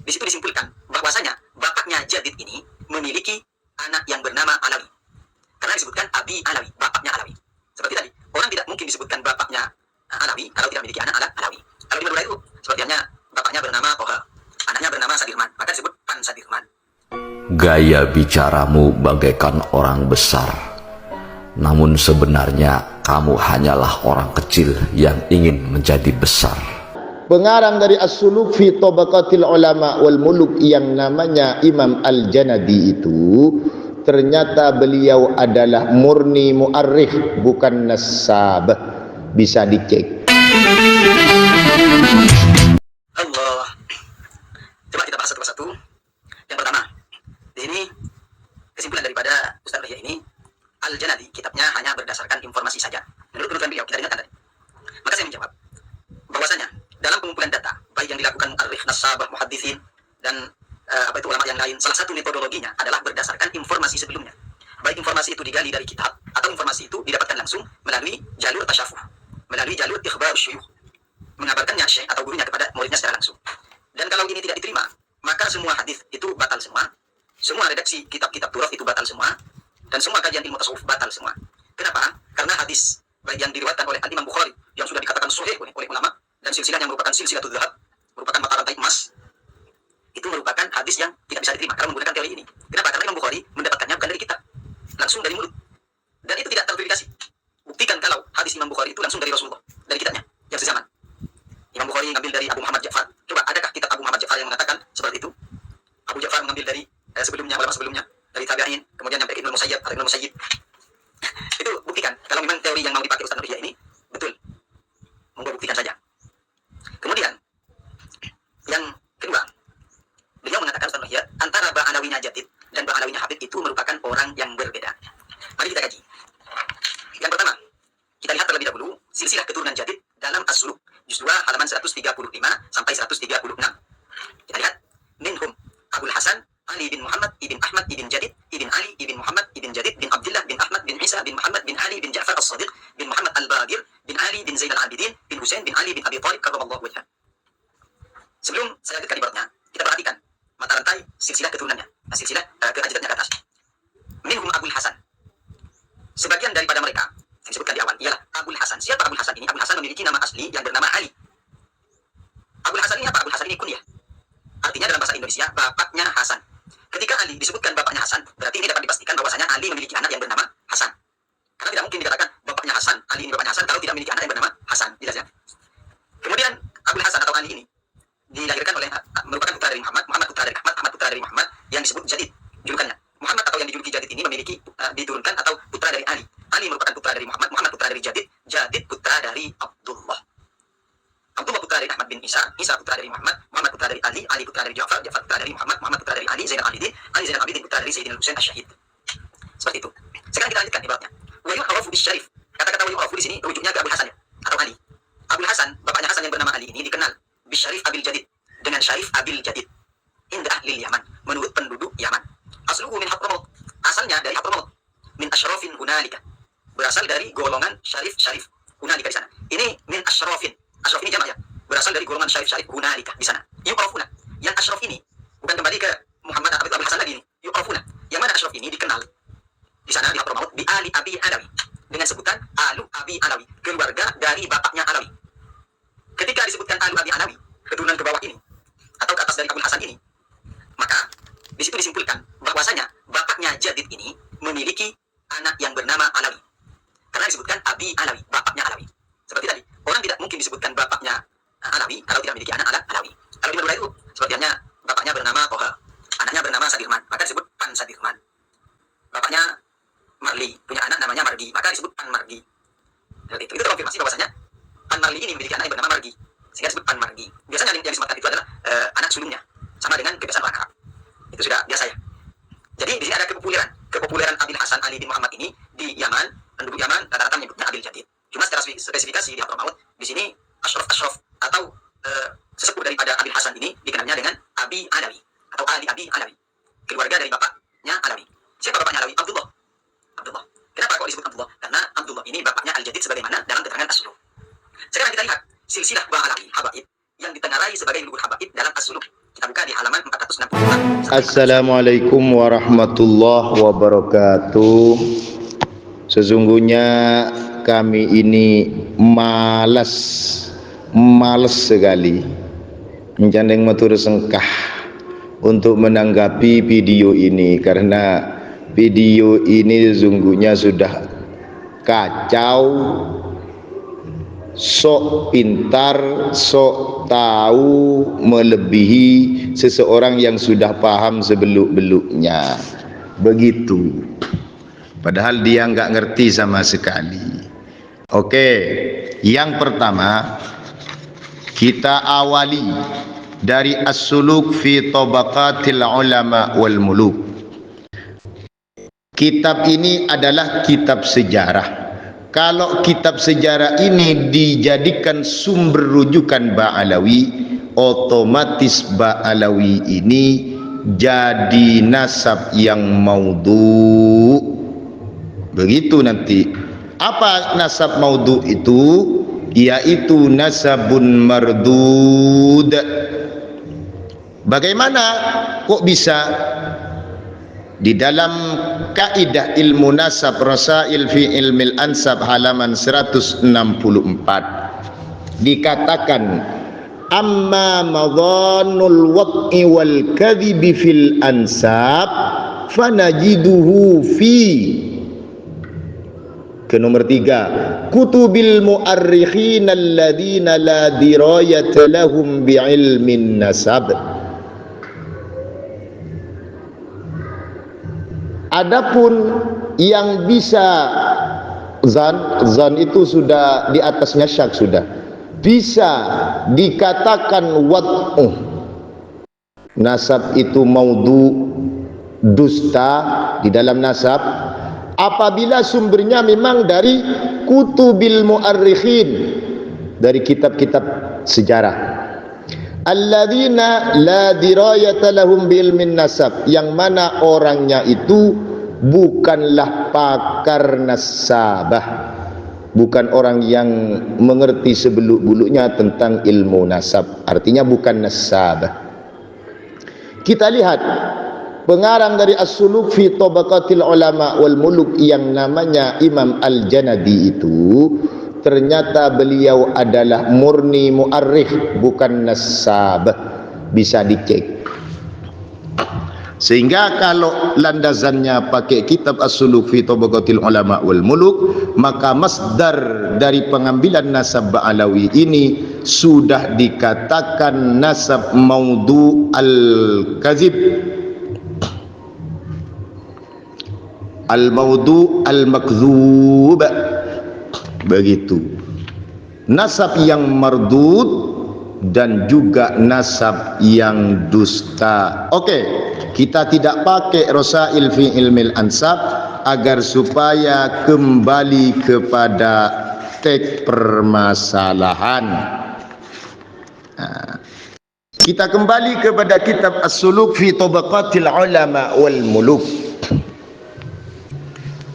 di situ disimpulkan bahwasanya bapaknya Jadid ini memiliki anak yang bernama Alawi. Karena disebutkan Abi Alawi, bapaknya Alawi. Seperti tadi, orang tidak mungkin disebutkan bapaknya Alawi kalau tidak memiliki anak Alawi. Kalau di Madura itu, seperti halnya bapaknya bernama Toha, anaknya bernama Sadirman, maka disebut Pan Sadirman. Gaya bicaramu bagaikan orang besar, namun sebenarnya kamu hanyalah orang kecil yang ingin menjadi besar. Pengarang dari As-Suluk fi Tabaqatil Ulama wal Muluk yang namanya Imam Al-Janadi itu, ternyata beliau adalah murni mu'arrikh, bukan nasab. Bisa dicek. Allah. Coba kita bahas satu persatu. Yang pertama, di sini kesimpulan daripada Ustaz Yahya ini, Al-Janadi kitabnya hanya berdasarkan informasi saja. Menurut penuturan beliau, kita dengarkan tadi. Maka saya menjawab bahwasanya dalam pengumpulan data, baik yang dilakukan mu'arrikh, nasabah, muhadditsin, dan ulama yang lain, salah satu metodologinya adalah berdasarkan informasi sebelumnya. Baik informasi itu digali dari kitab atau informasi itu didapatkan langsung melalui jalur tasyafuh, melalui jalur ikhbar syuyukh, mengabarkannya syekh atau gurunya kepada muridnya secara langsung. Dan kalau ini tidak diterima, maka semua hadis itu batal semua redaksi kitab-kitab turaf itu batal semua, dan semua kajian ilmu tasawuf batal semua. Kenapa? Karena hadis baik yang diriwayatkan oleh Imam Bukhari yang sudah dikatakan sahih oleh ulama, dan silsilah yang merupakan silsilatul dzahab, merupakan mata rantai emas, itu merupakan hadis yang tidak bisa diterima kalau menggunakan teori ini. Kenapa? Karena Imam Bukhari mendapatkannya bukan dari kitab, langsung dari mulut, dan itu tidak terverifikasi. Buktikan kalau hadis Imam Bukhari itu langsung dari Rasulullah, dari kitabnya yang sezaman. Imam Bukhari mengambil dari Abu Muhammad Ja'far. Coba adakah kitab Abu Muhammad Ja'far yang mengatakan seperti itu? Abu Ja'far mengambil dari sebelumnya, ulama sebelumnya, dari tabi'in, kemudian sampai Ibnu Musayyib atau Ibnu Musayyib. Itu buktikan kalau memang teori yang mau dipakai Ustaz Yahya ini betul. Monggo buktikan saja. Kemudian yang kedua, beliau mengatakan Ustaz Yahya, antara Ba'alawinya Jadid dan Ba'alawinya Habib itu merupakan orang yang berbeda. Mari kita kaji. Yang pertama, kita lihat terlebih dahulu silsilah keturunan Jadid dalam As-Suluk, juz 2 halaman 135 sampai 136. Kita lihat, minhum Abul Hasan Ali bin Muhammad ibn Ahmad ibn Jadid ibn Ali ibn Muhammad ibn Jadid bin Abdullah bin Ahmad bin Isa bin Muhammad bin Ali bin Ja'far As-Sadiq bin Muhammad Al-Bagir bin Ali bin Zain Al-Abidin bin Husain bin Ali bin Abi Thalib karramallahu wajhah. Sebelum saya lanjutkan ibaratnya, kita perhatikan mata rantai silsilah keturunannya, silsilah keajadannya ke atas. Minhum Abul Hasan. Sebagian daripada mereka yang disebutkan di awal ialah Abul Hasan. Siapa Abul Hasan ini? Abul Hasan memiliki nama asli yang bernama Ali. Abul Hasan ini apa? Abul Hasan ini kunyah. Artinya dalam bahasa Indonesia bapaknya Hasan. Ketika Ali disebutkan bapaknya Hasan, berarti ini dapat dipastikan bahwasanya Ali memiliki anak yang bernama Hasan. Karena tidak mungkin dikatakan bapaknya Hasan, Ali ini bapaknya Hasan kalau tidak memiliki anak yang bernama Hasan. Jelas ya? Kemudian Abul Hasan atau Ali ini dilahirkan oleh merupakan putra dari Muhammad, Muhammad putra dari Ahmad, Ahmad putra dari Muhammad, yang disebut Jadid julukannya. Muhammad atau yang dijuluki Jadid ini memiliki diturunkan atau putra dari Ali. Ali merupakan putra dari Muhammad, Muhammad putra dari Jadid, Jadid putra dari Abdullah. Abdullah putra dari Ahmad bin Isa, Isa putra dari Muhammad, Muhammad putra dari Ali, Ali putra dari Ja'far, Ja'far putra dari Muhammad, Muhammad putra dari Ali, Zainal Abidin, Ali Zainal Abidin putra dari Sayyidina Husain Asy-Syahid. Seperti itu. Sekarang kita lanjutkan ibaratnya. Wa yu'rafu bisyarif. Kata-kata wa yu'rafu di sini rujuknya ke Abul Hasan atau Ali. Abul Hasan, bapaknya Hasan yang bernama Ali ini dikenal bisyarif Abil Jadid, dengan Syarif Abil Jadid. Inda ahli Yaman, menurut penduduk Yaman. Asluhu min Hadramaut. Asalnya dari Hadramaut. Min asyrafin hunalika. Berasal dari golongan syarif hunalika di sana. Ini min asyrafin. Asyraf ini jamak ya. Berasal dari golongan syarif hunalika di sana. Yu'rafuna. Yang asyraf ini bukan kembali ke Muhammad atau Abul Hasan lagi ini. Yu'rafuna. Yang mana asyraf ini dikenal di sana di Hadramaut bi Ali Abi Alawi, dengan sebutan Alu Abi Alawi, keluarga dari bapaknya Alawi. Ketika disebutkan Alu Abi Alawi, keturunan ke bawah ini atau ke atas dari Abul Hasan ini, maka di situ disimpulkan bahwasanya bapaknya Jadid ini memiliki anak yang bernama Alawi. Karena disebutkan Abi Alawi, bapaknya Alawi. Seperti tadi, orang tidak mungkin disebutkan bapaknya Alawi kalau tidak memiliki anak Alawi. Kalau di Madura itu, seperti halnya bapaknya bernama Toha, anaknya bernama Sadirman, maka disebut Pan Sadirman. Bapaknya Marli, punya anak namanya Margi, maka disebut Pan Margi. Itu terkonfirmasi bahwasanya Pan Marli ini memiliki anak yang bernama Margi, sehingga disebut Pan Margi. Biasanya yang disematkan itu adalah anak sulungnya, sama dengan kebiasaan orang Arab. Itu sudah biasa ya. Jadi di sini ada kepopuleran Abil Hasan Ali bin Muhammad ini di Yaman, penduduk Yaman rata-rata menyebutnya Abil Jadid. Cuma secara spesifikasi di Hadramaut, di sini asyraf atau sesepuh daripada Abil Hasan ini dikenalnya dengan Abi Alawi atau Ali Abi Alawi, keluarga dari bapaknya Alawi. Siapa bapaknya Alawi? Abdullah. Kenapa kok disebut Abdullah? Karena Abdullah ini bapaknya Al-Jadid sebagaimana dalam keterangan As-Suluk. Sekarang kita lihat silsilah Ba'alawi Habaib yang ditengarai sebagai lubur Habaib dalam As-Suluk, kitab muka di halaman 464. Assalamualaikum warahmatullahi wabarakatuh. Sesungguhnya kami ini malas sekali mencandeng matur sengkah untuk menanggapi video ini, karena video ini sesungguhnya sudah kacau, sok pintar, sok tahu melebihi seseorang yang sudah paham sebeluk-beluknya. Begitu. Padahal dia nggak ngerti sama sekali. Oke, yang pertama kita awali dari As-Suluk fi Tabaqatil Ulama wal Muluk. Kitab ini adalah kitab sejarah. Kalau kitab sejarah ini dijadikan sumber rujukan Ba'alawi, otomatis Ba'alawi ini jadi nasab yang maudhu. Begitu nanti. Apa nasab maudhu itu? Yaitu nasabun mardud. Bagaimana kok bisa? Di dalam kaidah ilmu nasab Rasail fi ilmil ansab halaman 164 dikatakan, amma madhanul wad'i wal kadhibi fil ansab fanajiduhu fi ke nomor 3 kutubil mu'arrikhin alladhina la dirayata lahum bi'ilmin nasab. Adapun yang bisa zan itu sudah di atasnya syak, sudah bisa dikatakan wad'u, nasab itu maudhu, dusta di dalam nasab, apabila sumbernya memang dari kutubil mu'arrikhin, dari kitab-kitab sejarah, alladzina la dirayata lahum bi'ilmin nasab, yang mana orangnya itu bukanlah pakar nasabah, bukan orang yang mengerti sebeluk-beluknya tentang ilmu nasab, artinya bukan nasabah. Kita lihat pengarang dari As-Suluk fi Tabaqatil Ulama wal Muluk yang namanya Imam Al-Janadi itu, ternyata beliau adalah murni mu'arrikh, bukan nasabah. Bisa dicek. Sehingga kalau landasannya pakai kitab As-Suluk fi Tabaqatil Ulama wal Muluk, maka masdar dari pengambilan nasab Ba'alawi ini sudah dikatakan nasab maudhu al-kazib, al-maudhu al-makdzub. Begitu. Nasab yang mardud dan juga nasab yang dusta. Oke, kita tidak pakai Rasail fi ilmil ansab agar supaya kembali kepada teks permasalahan. Kita kembali kepada kitab As-Suluk fi Tabaqatil Ulama wal Muluk,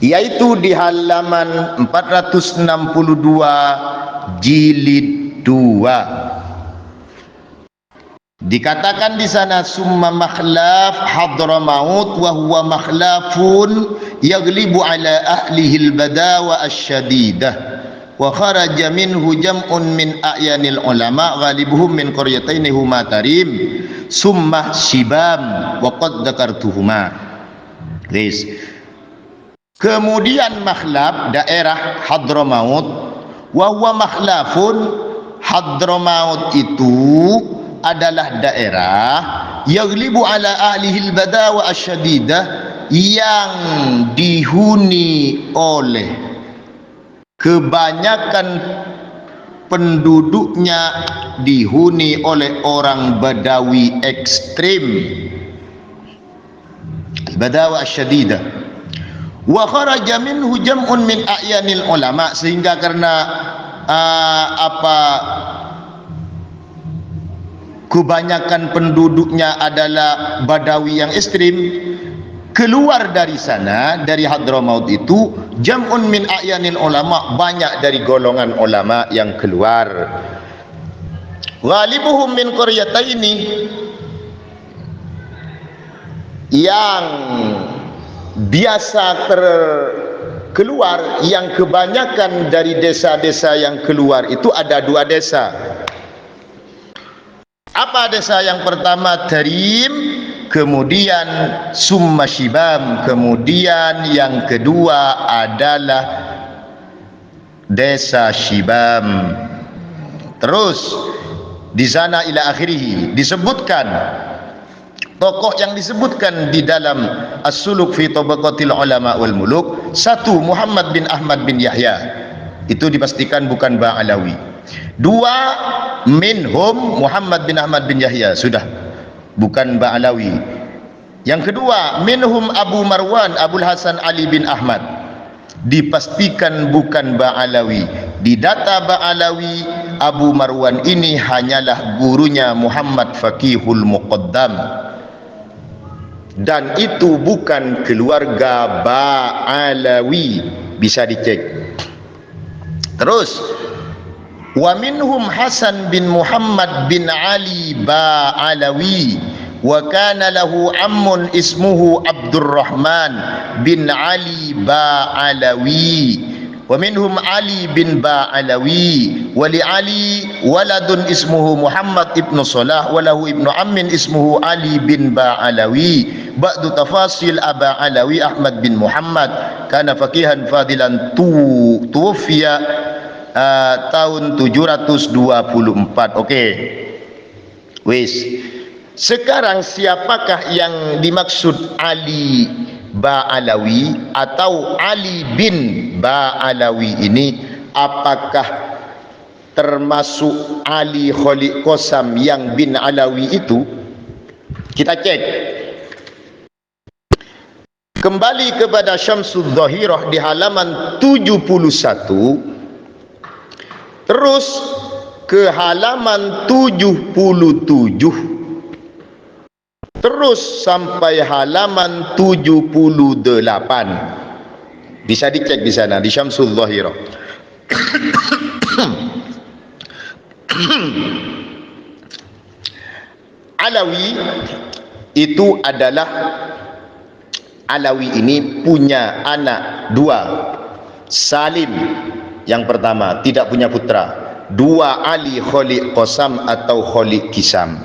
yaitu di halaman 462 jilid 2. Dikatakan di sana, summa makhlaf Hadramaut wa huwa makhlafun yaglibu ala ahlihi al-badawa asy-syadidah wa kharaja minhu jam'un min a'yanil ulama ghalibuhum min qaryataini huma Tarim summa Shibam wa qad dzakartuhuma. Guys, kemudian makhlaf daerah Hadramaut, wa huwa makhlafun, Hadramaut itu adalah daerah yaglibu ala ahlihil badawa asyadidah, yang dihuni oleh kebanyakan penduduknya, dihuni oleh orang Badawi ekstrim, badawa asyadidah. Wa kharaja minhu jam'un min a'yanil ulama, sehingga karena kebanyakan penduduknya adalah Badawi yang ekstrim, keluar dari sana, dari Hadramaut itu jam'un min a'yanil ulama, banyak dari golongan ulama yang keluar. Ghalibuhum min qaryataini, yang biasa keluar, yang kebanyakan dari desa-desa yang keluar itu ada 2 desa. Apa desa yang pertama? Tarim, kemudian Summa Shibam, kemudian yang kedua adalah desa Shibam. Terus di sana ila akhirih disebutkan tokoh yang disebutkan di dalam As-Suluk fi Tabaqatil Ulama wal Muluk. 1 Muhammad bin Ahmad bin Yahya, itu dipastikan bukan Ba'alawi. 2 minhum Muhammad bin Ahmad bin Yahya, sudah bukan Ba'alawi. Yang kedua minhum Abu Marwan Abul Hasan Ali bin Ahmad, dipastikan bukan Ba'alawi. Di data Ba'alawi, Abu Marwan ini hanyalah gurunya Muhammad Faqihul Muqaddam, dan itu bukan keluarga Ba'alawi, bisa dicek. Terus wa minhum Hasan bin Muhammad bin Ali Ba'alawi, wa kana lahu ammun ismuhu Abdurrahman bin Ali Ba'alawi, wa minhum Ali bin Ba'alawi, wa li Ali waladun ismuhu Muhammad ibnu Salah, wa lahu ibnu ammin ismuhu Ali bin Ba'alawi. Ba'du tafasil Aba Alawi Ahmad bin Muhammad kana faqihan fadilan tuwfiya tahun 724. Oke. Wis. Sekarang siapakah yang dimaksud Ali Ba'alawi atau Ali bin Ba'alawi ini? Apakah termasuk Ali Khaliq Qasam yang bin Alawi itu? Kita cek. Kembali kepada Syamsul Zahirah di halaman 71, terus ke halaman 77, terus sampai halaman 78. Bisa dicek di sana di Syamsul Zahirah. Alawi itu adalah, Alawi ini punya anak 2. Salim yang pertama, tidak punya putra. 2 Ali Khaliq Qasam atau Khaliq Kisam.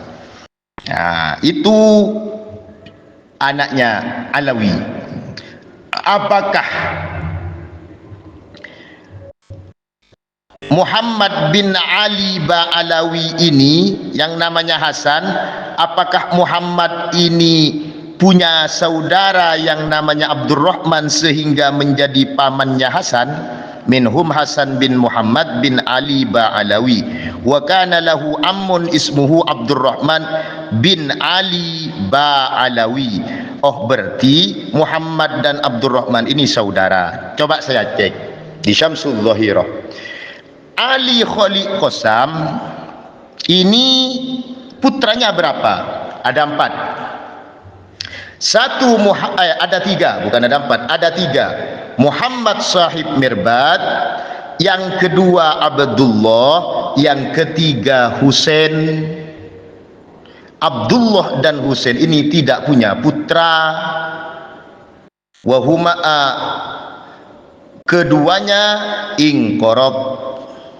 Nah, itu anaknya Alawi. Apakah Muhammad bin Ali Ba'alawi ini yang namanya Hasan, apakah Muhammad ini punya saudara yang namanya Abdurrahman sehingga menjadi pamannya Hasan? Minhum Hasan bin Muhammad bin Ali Ba'alawi, wa kana lahu ammun ismuhu Abdurrahman bin Ali Ba'alawi. Oh, berarti Muhammad dan Abdurrahman ini saudara. Coba saya cek di Syamsul Zahirah. Ali Khaliq Qasam ini putranya berapa? Ada 4. 1 ada 3, bukan ada 4, ada 3. Muhammad Sahib Mirbad, yang kedua Abdullah, yang ketiga Husain. Abdullah dan Husain ini tidak punya putra. Wahuma, keduanya ingqarab,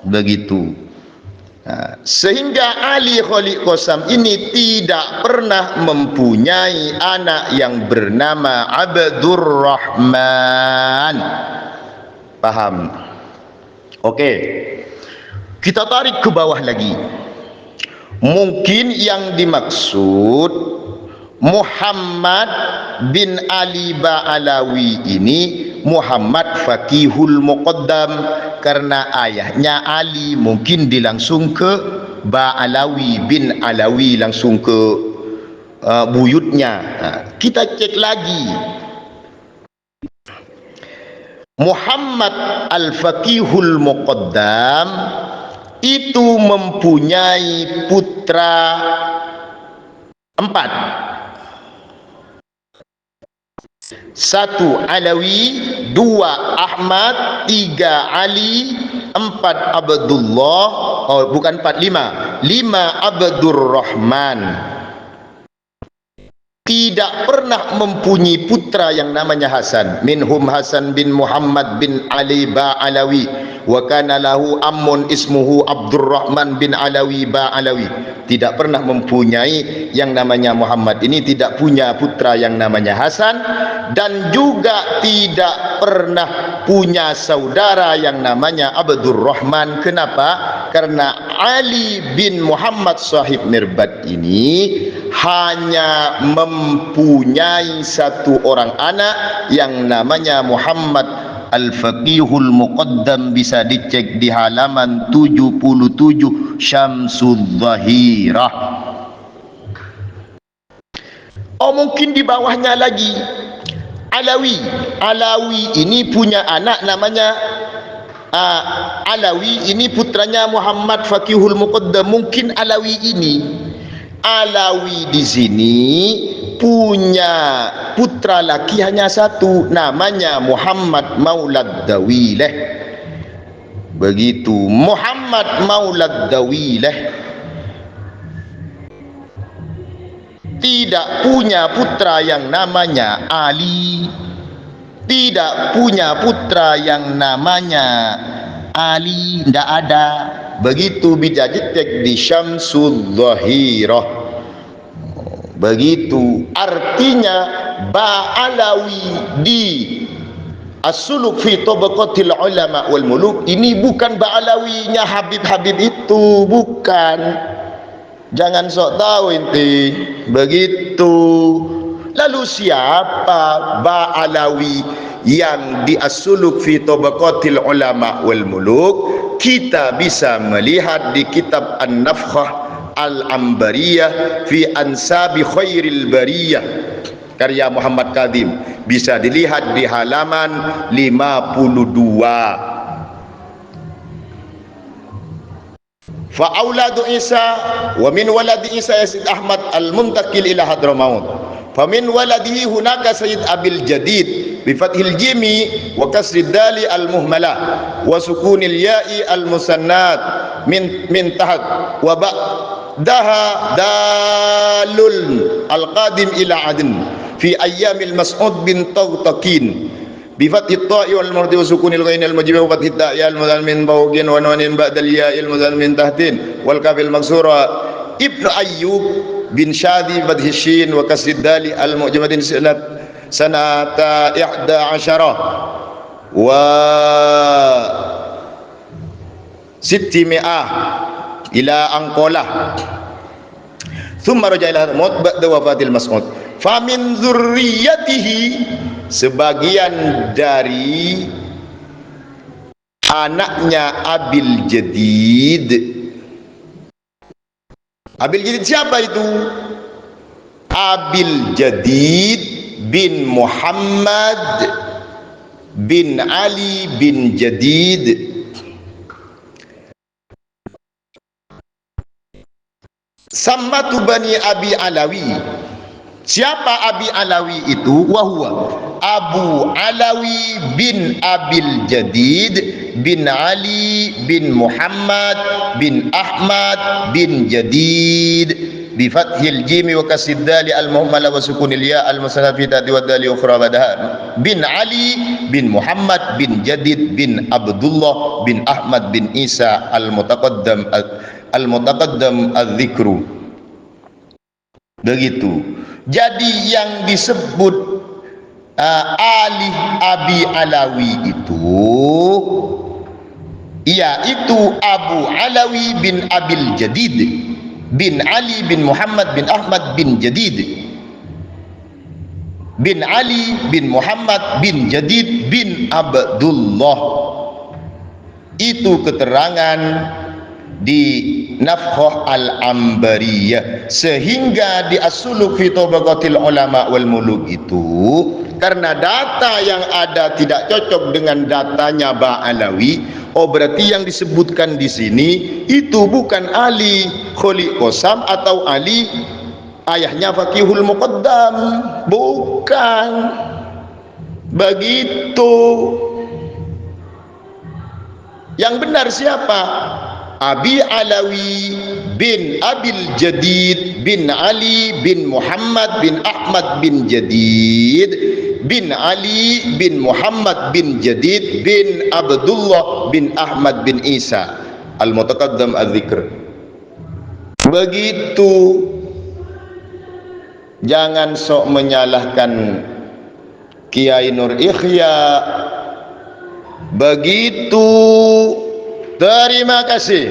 begitu. Nah, sehingga Ali Khaliq Qasam ini tidak pernah mempunyai anak yang bernama Abdurrahman. Paham? Oke. Kita tarik ke bawah lagi. Mungkin yang dimaksud Muhammad bin Ali Ba'alawi ini Muhammad Faqihul Muqaddam, karena ayahnya Ali, mungkin dilangsung ke Ba'alawi bin Alawi, langsung ke buyutnya. Nah, kita cek lagi. Muhammad Al-Faqihul Muqaddam itu mempunyai putra 4. 1 Alawi, 2 Ahmad, 3 Ali, 4 Abdullah, oh bukan 4, 5 Abdurrahman. 3 tidak pernah mempunyai putra yang namanya Hasan. Minhum Hasan bin Muhammad bin Ali Ba'alawi wa kana lahu ammun ismuhu Abdurrahman bin Alawi Ba'alawi. Tidak pernah mempunyai yang namanya Muhammad ini, tidak punya putra yang namanya Hasan, dan juga tidak pernah punya saudara yang namanya Abdurrahman. Kenapa? Karena Ali bin Muhammad sahib Mirbad ini hanya mempunyai satu orang anak yang namanya Muhammad Al-Faqihul Muqaddam, bisa dicek di halaman 77 Syamsul Zahirah. Oh, mungkin di bawahnya lagi Alawi. Alawi ini punya anak namanya Alawi, ini putranya Muhammad Faqihul Muqaddam. Mungkin Alawi di sini punya putra laki hanya satu, namanya Muhammad Maulad Dawileh. Begitu, Muhammad Maulad Dawileh tidak punya putra yang namanya Ali, tidak punya putra yang namanya Ali, tidak ada. Begitu bisa dicek di Syamsul Zahirah. Begitu, artinya Ba'alawi di As-Suluk fi Tabaqatil Ulama wal Muluk ini bukan Ba'alawinya Habib-Habib itu, bukan. Jangan sok tahu inti. Begitu. Lalu siapa Ba'alawi yang di As-Suluk fi Tabaqatil Ulama wal Muluk? Kita bisa melihat di kitab An-Nafkhah Al-Ambariyah fi Ansabi Khairil Bariyah karya Muhammad Kadhim, bisa dilihat di halaman 52. Fa auladu Isa wa min waladi Isa Yazid Ahmad al-muntakil ila Hadramaut. Fa min waladihi hunaka Sayyid Abil Jadid bi fathil jimi wa kasrid dali al-muhmalah wa sukunil ya'i al-musannat min tahat wa ba'daha dalul al-qadim ila adn fi ayyamil Mas'ud bin Tawtakin bi fathit ta'i wal mardi wa sukunil ghain al-mujib wa fathit ta'i al-mudhal min bawgin wa nunin ba'dal ya'i al-mudhal min tahtin wal kafil maksura. Ibnu Ayyub bin Shadi Badhishin wa kasrid dali al-mu'jamatin sanata 11 wa 600 ila Angkolah. Thumma raja ila Maut ba'da wafatil Mas'ud. Fa min dzurriyyatihi, sebagian dari anaknya Abil Jadid. Abil Jadid siapa itu? Abil Jadid bin Muhammad bin Ali bin Jadid Sammatu Bani Abi Alawi. Siapa Abi Alawi itu? Wahwa Abu Alawi bin Abil Jadid bin Ali bin Muhammad bin Ahmad bin Jadid bi fathil jim wa kasrid dali al muhammala wa sukunil ya al musannafita wa dali ukhra badaha bin Ali bin Muhammad bin Jadid bin Abdullah bin Ahmad bin Isa al mutaqaddam al-dzikru. Begitu. Jadi yang disebut alih Abi Alawi itu yaitu Abu Alawi bin Abil Jadid bin Ali bin Muhammad bin Ahmad bin Jadid bin Ali bin Muhammad bin Jadid bin Abdullah. Itu keterangan di Nafkhah Al-Ambariyah. Sehingga di As-Suluk fi Tabaqatil Ulama wal Muluk itu, karena data yang ada tidak cocok dengan datanya Ba'alawi, oh berarti yang disebutkan di sini itu bukan Ali Kholi Qasam atau Ali ayahnya Faqihul Muqaddam, bukan begitu. Yang benar siapa? Abi Alawi bin Abil Jadid bin Ali bin Muhammad bin Ahmad bin Jadid bin Ali bin Muhammad bin Jadid bin Abdullah bin Ahmad bin Isa al-mutaqaddam al-dzikr. Begitu. Jangan sok menyalahkan Kiai Nur Ikhya. Begitu. Terima kasih.